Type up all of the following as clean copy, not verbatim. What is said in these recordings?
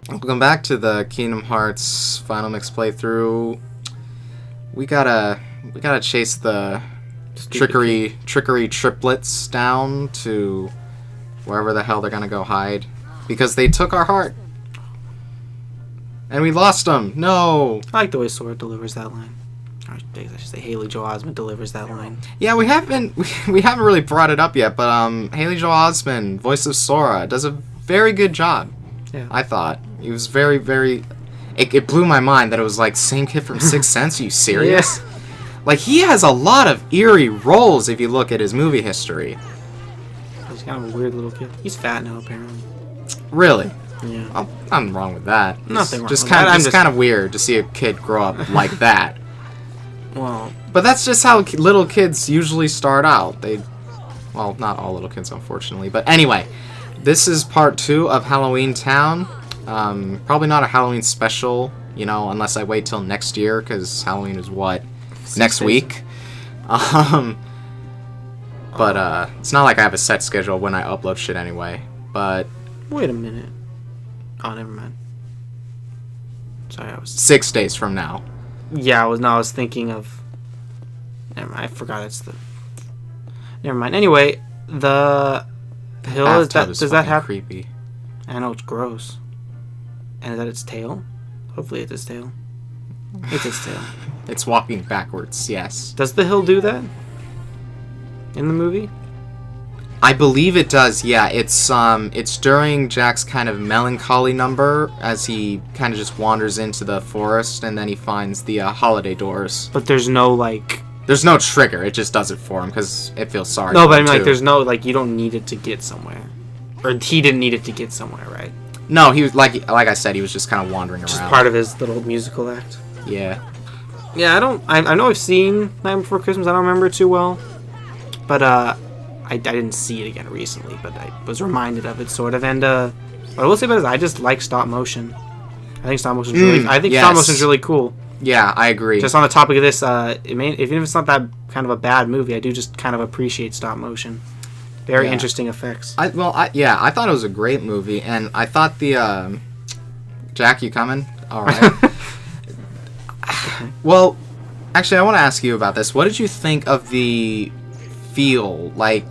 Welcome back to the Kingdom Hearts Final Mix playthrough. We gotta chase the trickery triplets down to wherever the hell they're gonna go hide, because they took our heart and we lost them. No. I like the way Sora delivers that line. Or I should say Haley Joel Osment delivers that line. Yeah, we haven't really brought it up yet, but Haley Joel Osment, voice of Sora, does a very good job. Yeah. I thought he was very, very. It blew my mind that it was like same kid from Sixth Sense. Are you serious? Yeah. Like, he has a lot of eerie roles if you look at his movie history. He's kind of a weird little kid. He's fat now, apparently. Really? Yeah. Oh, nothing wrong with that. Nothing wrong just with kind that. of, just kind of weird to see a kid grow up like that. Well, but that's just how little kids usually start out. Well, not all little kids, unfortunately. But anyway, this is part 2 of Halloween Town. Probably not a Halloween special, unless I wait till next year, because Halloween is what? Next week. But it's not like I have a set schedule when I upload shit anyway. But wait a minute. Oh, never mind. Sorry, I was 6 days from now. Yeah, I was thinking of. Never mind. I forgot it's the. Never mind. Anyway, the hill is that. Does that have? Creepy. I know it's gross. And is that its tail? Hopefully it's its tail. It's its tail. It's walking backwards. Yes. Does the hill do that? In the movie? I believe it does. Yeah, it's during Jack's kind of melancholy number as he kind of just wanders into the forest and then he finds the holiday doors. But there's no like. There's no trigger. It just does it for him because it feels sorry. No, but I mean, like, there's no like you don't need it to get somewhere, or he didn't need it to get somewhere, right? No, he was like I said, he was just kind of wandering around. Just part of his little musical act. Yeah. Yeah, I know I've seen Night Before Christmas. I don't remember it too well, but I didn't see it again recently. But I was reminded of it sort of, and what I will say about it is I just like stop motion. I think stop motion is stop motion is really cool. Yeah, I agree. Just on the topic of this, even if it's not that kind of a bad movie, I do just kind of appreciate stop motion. Very interesting effects. I thought it was a great movie, and I thought the Jack, you coming? All right. Well, actually, I want to ask you about this. What did you think of the feel? Like,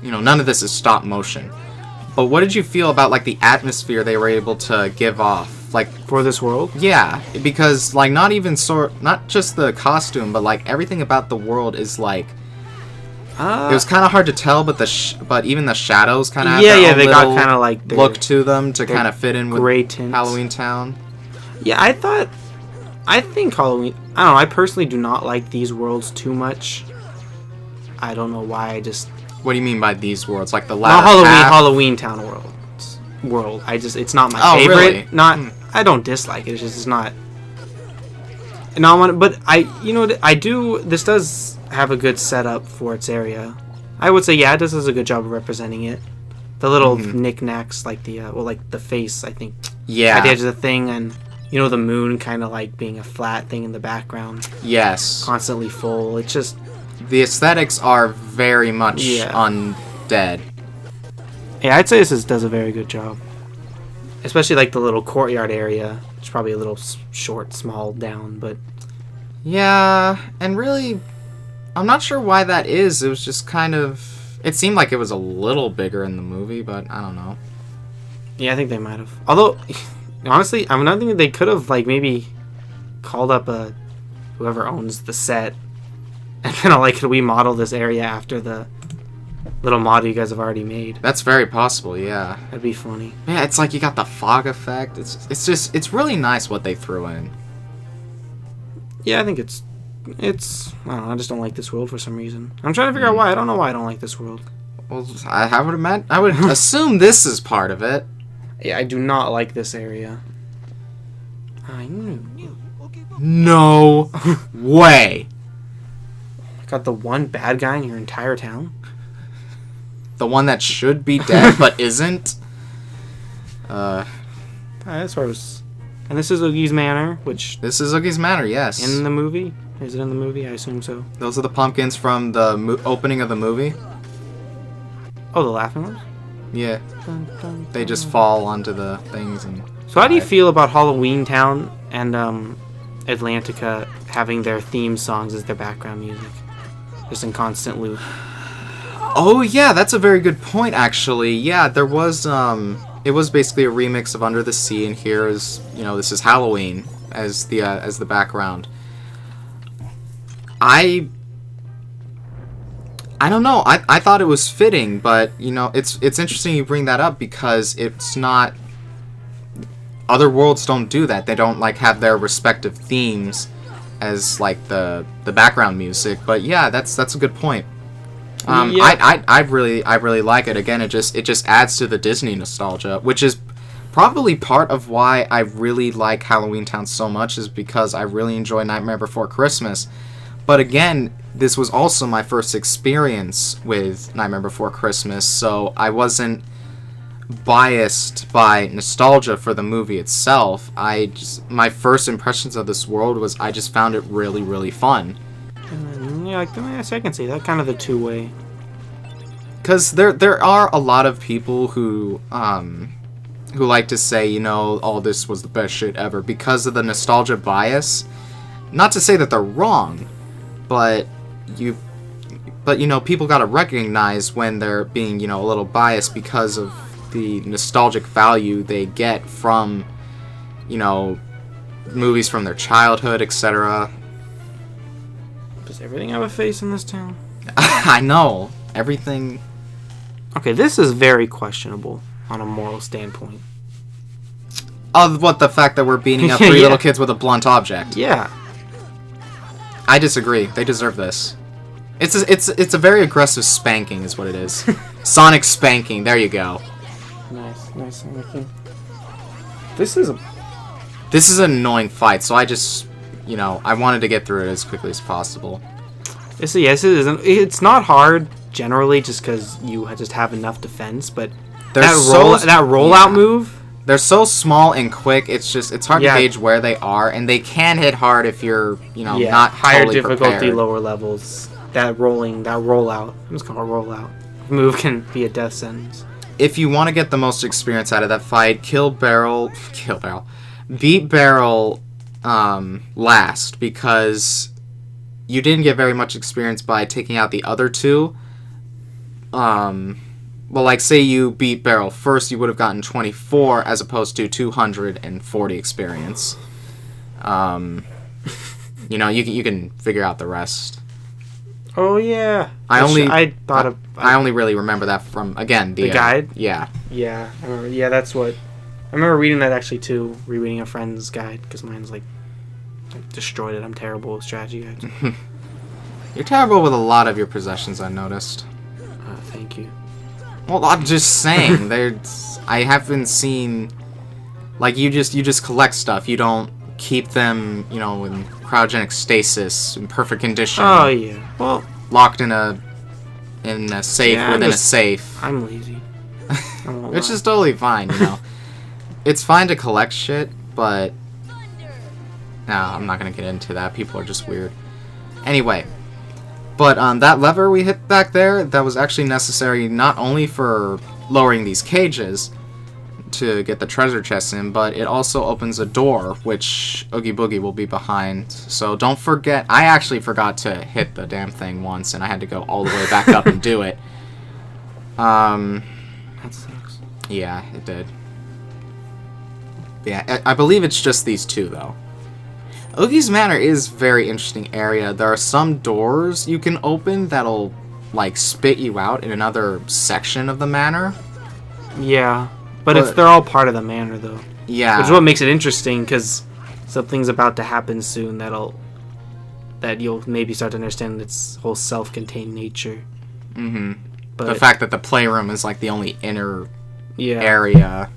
none of this is stop motion, but what did you feel about like the atmosphere they were able to give off, like for this world? Yeah, because like not just the costume, but like everything about the world is like. It was kind of hard to tell, but but even the shadows kind of have their own they got kind of like look to them to kind of fit in with gray tints. Halloween Town. Yeah, I think Halloween. I don't know. I personally do not like these worlds too much. I don't know why. What do you mean by these worlds? Like the not latter Halloween Town world. It's not my favorite. Really? Not. I don't dislike it. It's not. But I do. This does have a good setup for its area. I would say, yeah, this does a good job of representing it. The little knickknacks, like the face, I think. Yeah. At the edge of the thing, and the moon kind of like being a flat thing in the background. Yes. Constantly full. It's just the aesthetics are very much undead. Yeah, I'd say this does a very good job. Especially like the little courtyard area. It's probably a little small down, but yeah, and really, I'm not sure why that is. It was just kind of. It seemed like it was a little bigger in the movie, but I don't know. Yeah, I think they might have. Although, honestly, I'm not thinking they could have like maybe called up whoever owns the set and kind of like, could we model this area after the little model you guys have already made? That's very possible. Yeah, that'd be funny. Yeah, it's like you got the fog effect. It's really nice what they threw in. Yeah, I think it's. I don't know. I just don't like this world for some reason. I'm trying to figure out why. I don't know why I don't like this world. Well, I would assume this is part of it. Yeah, I do not like this area. I knew. No way. Got the one bad guy in your entire town? The one that should be dead but isn't? That's where I was. And this is Oogie's Manor, which... This is Oogie's Manor, yes. In the movie? Is it in the movie? I assume so. Those are the pumpkins from the opening of the movie. Oh, the Laughing Ones? Yeah, Dun, dun, they just dun. fall onto the things and. So how do you die. feel about Halloween Town and Atlantica having their theme songs as their background music, just in constant loop? Oh yeah, that's a very good point actually. Yeah, there was it was basically a remix of Under the Sea, and here is, this is Halloween as the background. I don't know. I thought it was fitting, but it's interesting you bring that up because it's not. Other worlds don't do that. They don't have their respective themes as the background music. But yeah, that's a good point. Yeah. I really like it. Again, it just adds to the Disney nostalgia, which is probably part of why I really like Halloween Town so much, is because I really enjoy Nightmare Before Christmas. But again, this was also my first experience with Nightmare Before Christmas, so I wasn't biased by nostalgia for the movie itself. My first impressions of this world was I just found it really, really fun. Yeah, I can see that, kind of the two-way. Because there are a lot of people who like to say, all this was the best shit ever because of the nostalgia bias. Not to say that they're wrong, but people gotta recognize when they're being, a little biased because of the nostalgic value they get from, movies from their childhood, etc. Does everything have a face in this town? I know. Everything. Okay, this is very questionable on a moral standpoint. What, the fact that we're beating up 3 Yeah. little kids with a blunt object? Yeah. I disagree. They deserve this. It's a very aggressive spanking, is what it is. Sonic spanking. There you go. Nice. This is a... This is an annoying fight, so I just, I wanted to get through it as quickly as possible. It's not hard generally, just because you just have enough defense. But They're that rollout move. They're so small and quick. It's hard Yeah. to gauge where they are, and they can hit hard if you're, not higher totally difficulty, prepared. lower levels. That rollout. I'm just gonna rollout. Move can be a death sentence. If you want to get the most experience out of that fight, beat Barrel last, because you didn't get very much experience by taking out the other two. Say you beat Barrel first, you would have gotten 24 as opposed to 240 experience. You can figure out the rest. Oh yeah. I only really remember that from, again, the guide. Yeah. Yeah, I remember. Yeah, that's what I remember reading that actually too. Rereading a friend's guide because mine's I destroyed it. I'm terrible with strategy guides. You're terrible with a lot of your possessions, I noticed. Thank you. Well, I'm just saying, I haven't seen, you just collect stuff. You don't keep them, in cryogenic stasis in perfect condition. Oh yeah. Well, locked in a safe within a safe. I'm lazy. Which is totally fine, It's fine to collect shit, but no, I'm not gonna get into that. People are just weird. Anyway. But that lever we hit back there, that was actually necessary not only for lowering these cages to get the treasure chests in, but it also opens a door, which Oogie Boogie will be behind. So don't forget, I actually forgot to hit the damn thing once, and I had to go all the way back up and do it. That sucks. Yeah, it did. Yeah, I believe it's just these two, though. Oogie's Manor is a very interesting area. There are some doors you can open that'll, spit you out in another section of the manor. Yeah, but they're all part of the manor, though. Yeah. Which is what makes it interesting, because something's about to happen soon that you'll maybe start to understand its whole self-contained nature. Mm-hmm. But the fact that the playroom is, the only inner yeah. area.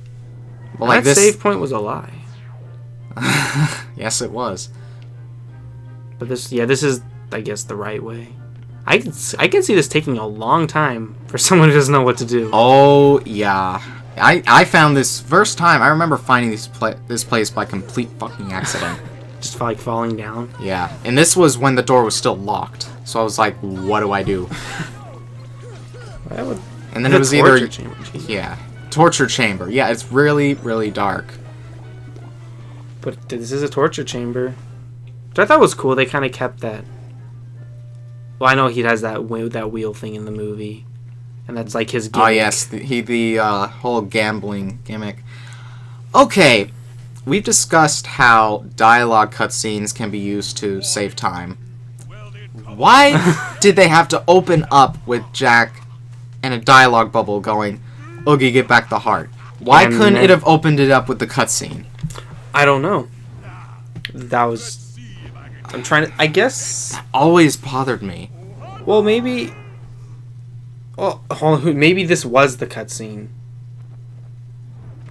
Well, that save point was a lie. Yes, it was. But this is, I guess, the right way. I can see this taking a long time for someone who doesn't know what to do. Oh, yeah. I found this first time. I remember finding this place by complete fucking accident. Just falling down. Yeah. And this was when the door was still locked. So I was like, what do I do? And then The it was either... torture chamber, Jesus. Yeah. Torture chamber. Yeah, it's really, really dark. But this is a torture chamber. Which I thought was cool. They kind of kept that. Well, I know he has that wheel thing in the movie. And that's like his gimmick. Oh, yes. The whole gambling gimmick. Okay. We've discussed how dialogue cutscenes can be used to save time. Why did they have to open up with Jack and a dialogue bubble going, Oogie, get back the heart? Why couldn't it have opened it up with the cutscene? I don't know. That was... I'm trying to... I guess... Always bothered me. Well, maybe... Well, maybe this was the cutscene.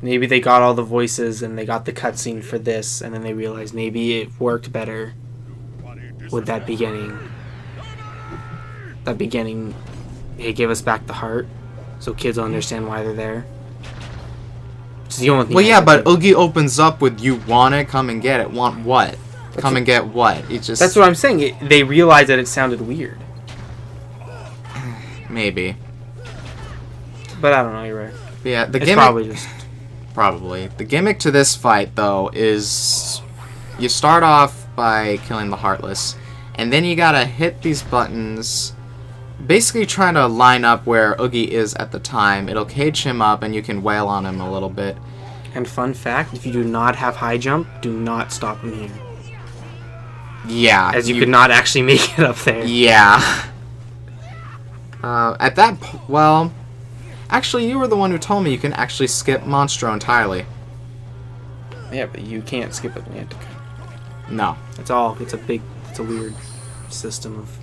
Maybe they got all the voices and they got the cutscene for this, and then they realized maybe it worked better with that beginning. That beginning, hey, give us back the heart, so kids will understand why they're there. Which is the only thing. Well, yeah, but Oogie opens up with, you want it? Come and get it. Want what? Come and get what? It just... That's what I'm saying. They realized that it sounded weird. Maybe. But I don't know, you're right. Yeah, the It's gimmick... probably just... Probably. The gimmick to this fight, though, is you start off by killing the Heartless, and then you gotta hit these buttons, basically trying to line up where Oogie is at the time. It'll cage him up, and you can wail on him a little bit. And fun fact, if you do not have high jump, do not stop him here. Yeah. As you could not actually make it up there. Yeah. At that well... Actually, you were the one who told me you can actually skip Monstro entirely. Yeah, but you can't skip it. You have to... No. It's a weird system of...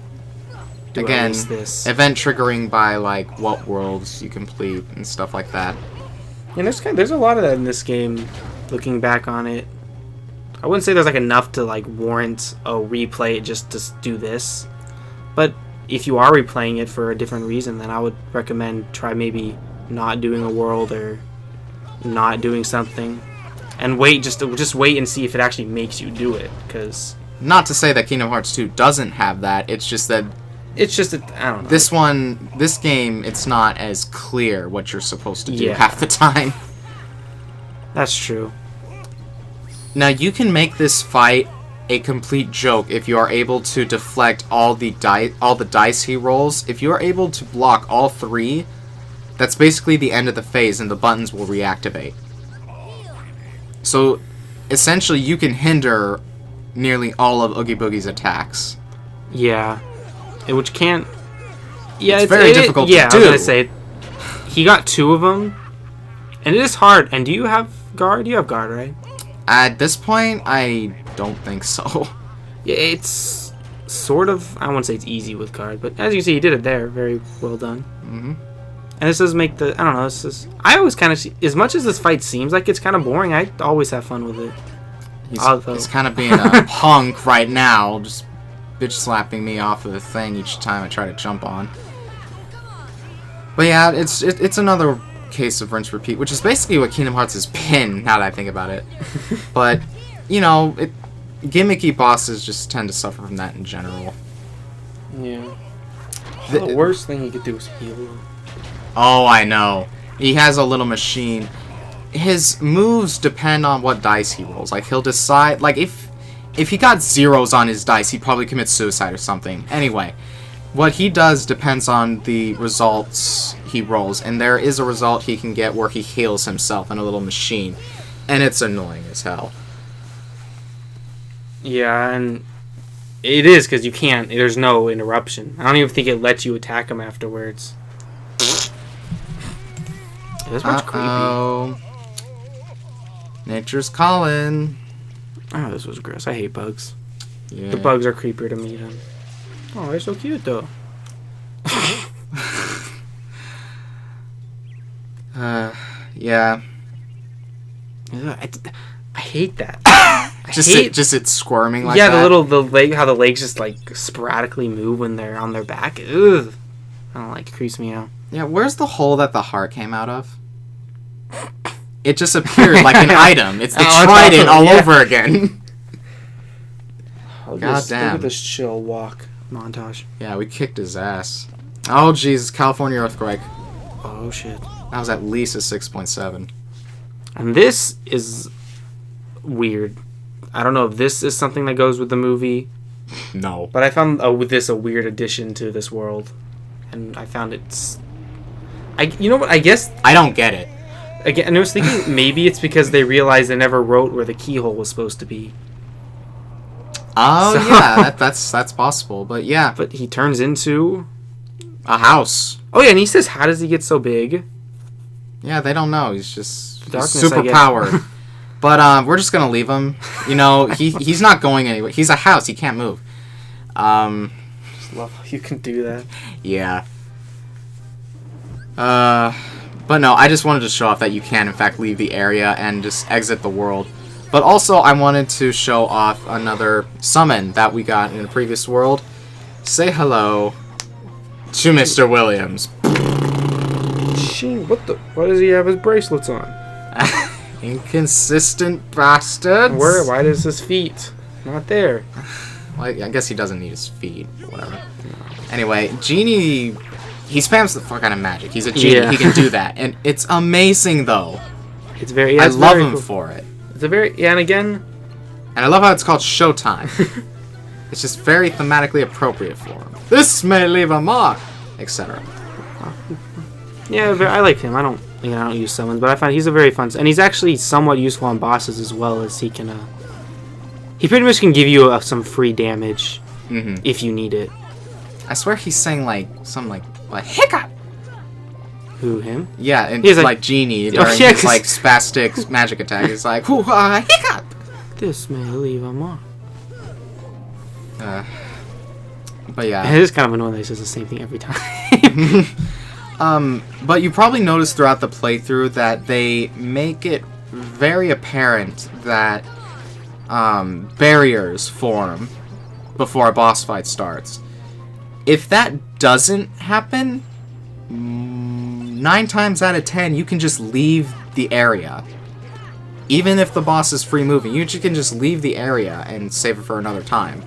do Again, at least this. event triggering by, like, what worlds you complete and stuff like that. And there's a lot of that in this game, looking back on it. I wouldn't say there's, like, enough to, like, warrant a replay it just to do this. But... if you are replaying it for a different reason, then I would recommend try maybe not doing a world or not doing something, and wait just wait and see if it actually makes you do it. Because not to say that Kingdom Hearts 2 doesn't have that. It's just that I don't know. This game, it's not as clear what you're supposed to do half the time. That's true. Now you can make this fight a complete joke if you are able to deflect all the dice he rolls. If you are able to block all 3, that's basically the end of the phase and the buttons will reactivate. So essentially you can hinder nearly all of Oogie Boogie's attacks. Yeah. Which can't... Yeah, it's very difficult to do. Yeah, I was gonna say, he got 2 of them, and it is hard. And do you have guard? You have guard, right? At this point, I don't think so. Yeah, it's sort of... I won't say it's easy with guard, but as you see, he did it there. Very well done. Mm-hmm. And this does make the... I don't know, this is... I always kind of... As much as this fight seems like it's kind of boring, I always have fun with it. He's kind of being a punk right now, just bitch slapping me off of the thing each time I try to jump on. But yeah, it's another case of rinse repeat, which is basically what Kingdom Hearts has been, now that I think about it. But, you know, gimmicky bosses just tend to suffer from that in general. Yeah. The worst thing he could do is heal him. Oh, I know. He has a little machine. His moves depend on what dice he rolls. Like, he'll decide... Like, if he got zeros on his dice, he'd probably commit suicide or something. Anyway, what he does depends on the results he rolls. And there is a result he can get where he heals himself in a little machine. And it's annoying as hell. Yeah, and... It is, because you can't... There's no interruption. I don't even think it lets you attack him afterwards. This one's creepy. Nature's calling. Oh, this was gross. I hate bugs. Yeah. The bugs are creepier to me than... Oh, they're so cute, though. Yeah. I hate that. Just it's squirming like that? Yeah, how the legs just, like, sporadically move when they're on their back. Ugh. I don't like it. Creeps me out. Yeah, where's the hole that the heart came out of? It just appeared like an item. It's the trident all over again. God damn. Look at this chill walk montage. Yeah, we kicked his ass. Oh, jeez, California earthquake. Oh shit. That was at least a 6.7. And this is weird. I don't know if this is something that goes with the movie, No. but I found with this a weird addition to this world, and I found it's. You know what? I guess I don't get it. again. I was thinking maybe it's because they realized they never wrote where the keyhole was supposed to be. Oh, So- yeah, that's possible. But yeah, But he turns into. a house. Oh yeah, and he says, "How does he get so big?" Yeah, they don't know. He's just Darkness, super I guess. powered. But we're just gonna leave him. You know, he's not going anywhere. He's a house. He can't move. Just love how you can do that. Yeah. But no, I just wanted to show off that you can, in fact, leave the area and just exit the world. But also, I wanted to show off another summon that we got in the previous world. Say hello to Mr. Williams. Sheen, what the? Why does he have his bracelets on? Inconsistent bastards. Why does his feet not there? Well, I guess he doesn't need his feet, or whatever. Anyway, Genie, he spams the fuck out of magic. He's a genie. Yeah. He can do that, and it's amazing though. It's very. I it's love very him cool. for it, It's a very and again. and I love how it's called Showtime. It's just very thematically appropriate for him. This may leave a mark, etc. Yeah, I like him. I don't use summons, but I find he's a very fun, and he's actually somewhat useful on bosses as well, as he can. He pretty much can give you some free damage if you need it. I swear he's saying like some like hiccup. Who him? Yeah, and He's like, like- Genie Oh, during yeah, his 'cause- like spastic magic attack. He's like hiccup. This may leave a mark. But yeah. It is kind of annoying that he says the same thing every time. But you probably noticed throughout the playthrough that they make it very apparent that barriers form before a boss fight starts. If that doesn't happen, 9 times out of 10, you can just leave the area. Even if the boss is free moving, you can just leave the area and save it for another time.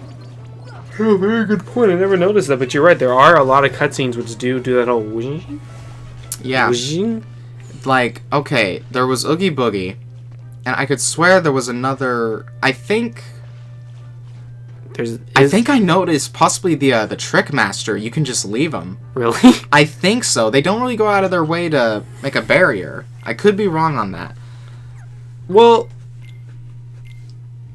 Oh, very good point. I never noticed that, but you're right. There are a lot of cutscenes which do that whole whooshing. Yeah. Whooshing? Like, okay, there was Oogie Boogie, and I could swear there was another. I think I noticed possibly the Trick Master. You can just leave him. Really? I think so. They don't really go out of their way to make a barrier. I could be wrong on that. Well,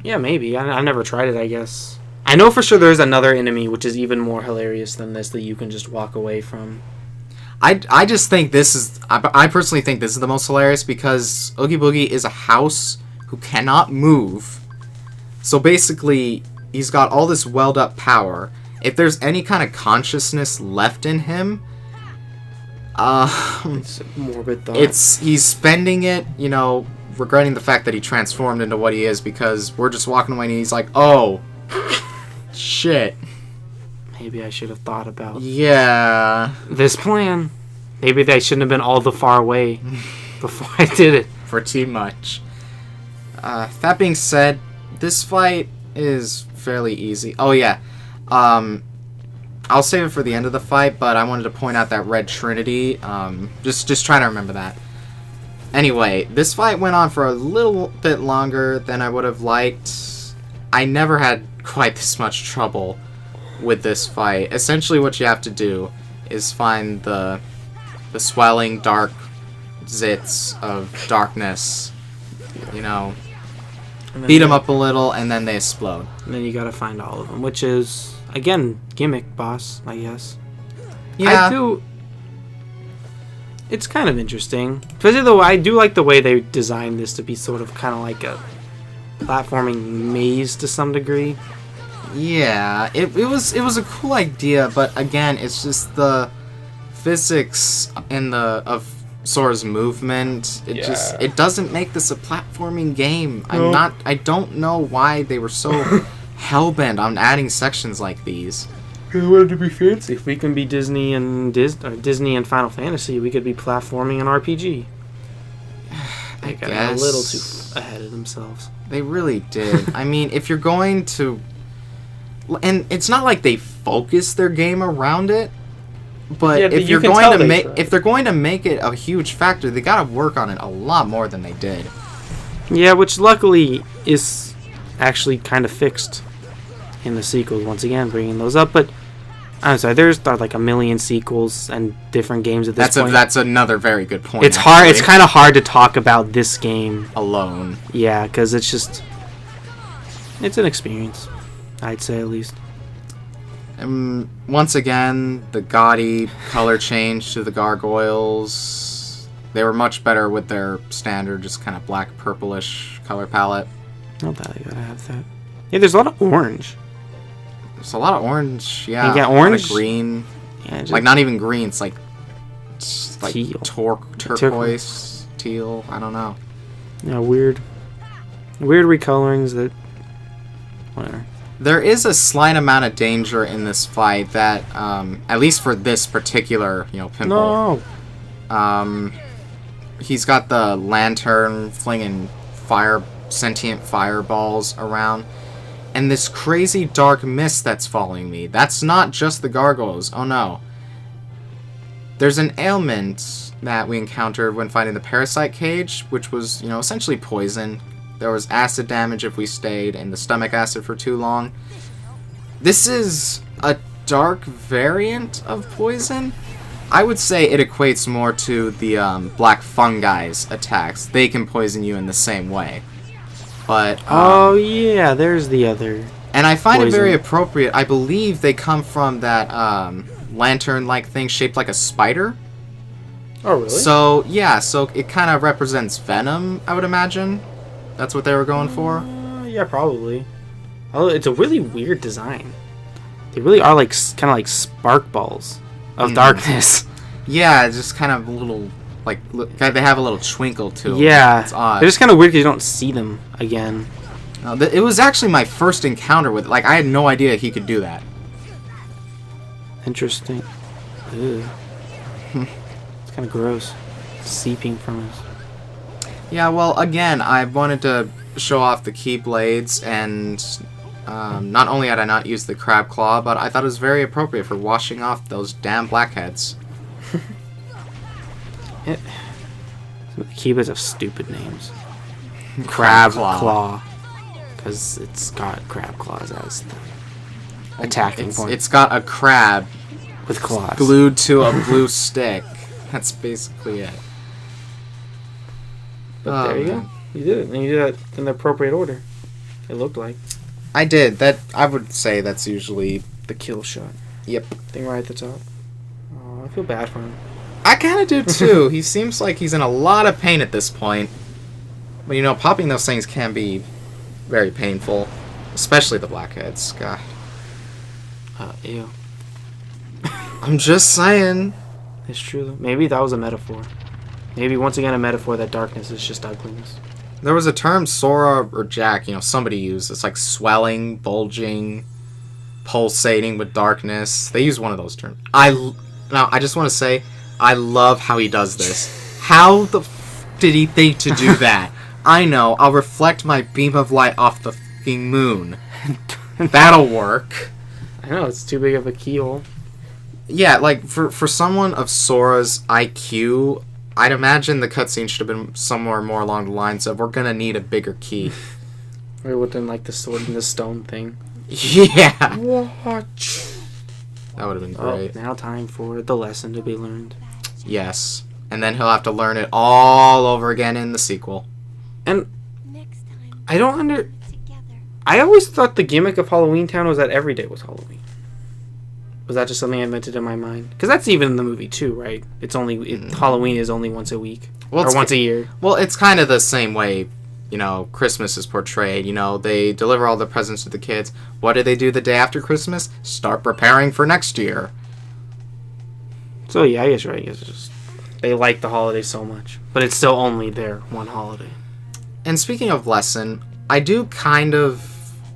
yeah, maybe. I've never tried it, I guess. I know for sure there's another enemy which is even more hilarious than this that you can just walk away from. I just think this is. I personally think this is the most hilarious because Oogie Boogie is a house who cannot move. So basically, he's got all this welled up power. If there's any kind of consciousness left in him, It's a morbid thought. he's spending it, you know, regretting the fact that he transformed into what he is because we're just walking away and he's like, oh, shit. Maybe I should have thought about Yeah. this plan. Maybe they shouldn't have been all the far away before I did it. Pretty much. That being said, this fight is fairly easy. Oh yeah, I'll save it for the end of the fight, but I wanted to point out that Red Trinity. Just trying to remember that. Anyway, this fight went on for a little bit longer than I would have liked. I never had quite this much trouble with this fight. Essentially, what you have to do is find the swelling dark zits of darkness. You know, beat them up a little, and then they explode. And then you gotta find all of them, which is, again, gimmick boss, I guess. Yeah. I do. It's kind of interesting. Especially though, I do like the way they designed this to be sort of kind of like a platforming maze to some degree. Yeah, it was a cool idea, but again, it's just the physics of Sora's movement. It doesn't make this a platforming game. No. I don't know why they were so hellbent on adding sections like these. I wanted to be fancy. If we can be Disney and Disney and Final Fantasy, we could be platforming an RPG. They got a little too ahead of themselves. They really did. I mean, if you're going to, and it's not like they focus their game around it. But Yeah, if you you're can going tell to they make tried. if they're going to make it a huge factor, they gotta work on it a lot more than they did. Yeah, which luckily is actually kind of fixed in the sequels. Once again, bringing those up, but I'm sorry, there's like a million sequels and different games at this point. That's another very good point. It's hard. It's actually. kind of hard to talk about this game. Alone. Yeah, because it's an experience, I'd say at least. Once again, the gaudy color change to the gargoyles. They were much better with their standard, just kind of black purplish color palette. Not that I gotta have that. Yeah, there's a lot of orange. There's a lot of orange, yeah. Yeah, a lot of orange. green. Yeah, just Like, not even green, it's like teal. Turquoise, teal, I don't know. Yeah, weird recolorings that. Whatever. There is a slight amount of danger in this fight that, at least for this particular, Pimple. No. He's got the lantern flinging sentient fireballs around. And this crazy dark mist that's following me. That's not just the gargoyles. Oh no. There's an ailment that we encountered when fighting the parasite cage, which was, essentially poison. There was acid damage if we stayed in the stomach acid for too long. This is a dark variant of poison. I would say it equates more to the black fungi's attacks. They can poison you in the same way. But Oh yeah, there's the other. and I find it poison. very appropriate. I believe they come from that lantern-like thing shaped like a spider. Oh really? So yeah, so it kind of represents venom, I would imagine. That's what they were going for. Yeah, probably. Oh, it's a really weird design. They really are like kind of like spark balls of darkness. Yeah, it's just kind of a little they have a little twinkle to them. Yeah, It's odd. they're just kind of weird because you don't see them again. No, it was actually my first encounter with it. Like, I had no idea he could do that. Interesting. Ew. It's kind of gross. Seeping from us. Yeah, well, again, I wanted to show off the Keyblades, and not only had I not used the Crab Claw, but I thought it was very appropriate for washing off those damn blackheads. Some of the Keyblades have stupid names. Crab Claw. Because it's got crab claws as the attacking point. It's got a crab with claws. glued to a blue stick. That's basically it. But there you go. You did it. And you did that in the appropriate order. It looked like. I did. I would say that's usually... The kill shot. Yep. Thing right at the top. Oh, I feel bad for him. I kind of do too. He seems like he's in a lot of pain at this point. But popping those things can be very painful. Especially the blackheads. God. Ew. I'm just saying. It's true though. Maybe that was a metaphor. Maybe once again a metaphor that darkness is just ugliness. There was a term Sora or Jack, somebody used. It's like swelling, bulging, pulsating with darkness. They use one of those terms. Now, I just want to say, I love how he does this. How the did he think to do that? I know, I'll reflect my beam of light off the fucking moon. That'll work. I know, it's too big of a keyhole. Yeah, like, for someone of Sora's IQ, I'd imagine the cutscene should have been somewhere more along the lines of, we're gonna need a bigger key. Or within like the sword and the stone thing. Yeah! Watch. That would have been Oh, great. now time for the lesson to be learned. Yes. And then he'll have to learn it all over again in the sequel. And Next time, I don't together. I always thought the gimmick of Halloween Town was that every day was Halloween. Was that just something I invented in my mind? Because that's even in the movie too, right? It's only Halloween is only once a week or once a year. Well, it's kind of the same way, Christmas is portrayed. They deliver all the presents to the kids. What do they do the day after Christmas? Start preparing for next year. So yeah, I guess you're right. I guess it's just they like the holiday so much, but it's still only their one holiday. And speaking of lesson, I do kind of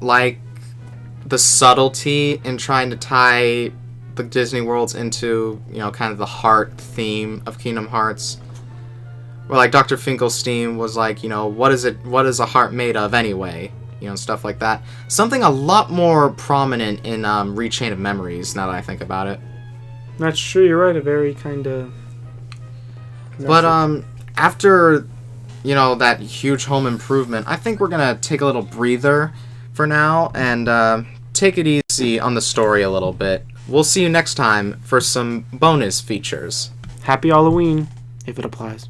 like the subtlety in trying to tie the Disney worlds into, kind of the heart theme of Kingdom Hearts. Where, like, Dr. Finkelstein was like, what is a heart made of anyway? Stuff like that. Something a lot more prominent in Rechain of Memories, now that I think about it. That's true. You're right. A very kind of. But after that huge home improvement, I think we're gonna take a little breather for now and take it easy on the story a little bit. We'll see you next time for some bonus features. Happy Halloween, if it applies.